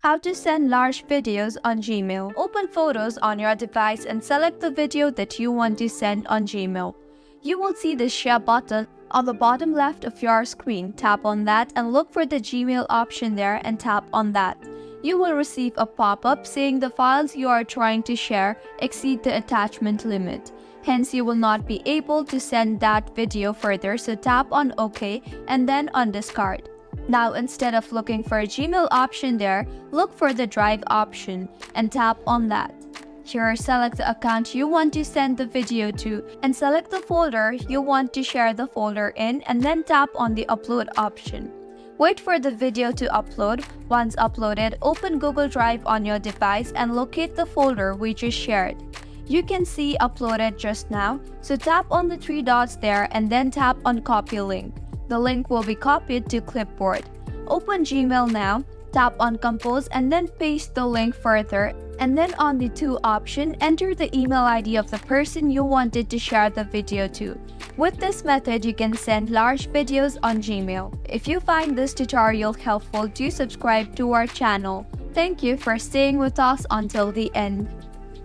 How to send large videos on Gmail. Open Photos on your device and select the video that you want to send on Gmail. You will see the share button on the bottom left of your screen. Tap on that and look for the Gmail option there and tap on that. You will receive a pop-up saying the files you are trying to share exceed the attachment limit. Hence, you will not be able to send that video further, so tap on OK and then on Discard. Now, instead of looking for a Gmail option there, look for the Drive option and tap on that. Here, select the account you want to send the video to and select the folder you want to share the folder in and then tap on the Upload option. Wait for the video to upload. Once uploaded, open Google Drive on your device and locate the folder we just shared. You can see uploaded just now, so tap on the three dots there and then tap on Copy Link. The link will be copied to clipboard. Open Gmail now, tap on Compose and then paste the link further, and then on the To option, enter the email ID of the person you wanted to share the video to. With this method, you can send large videos on Gmail. If you find this tutorial helpful, do subscribe to our channel. Thank you for staying with us until the end.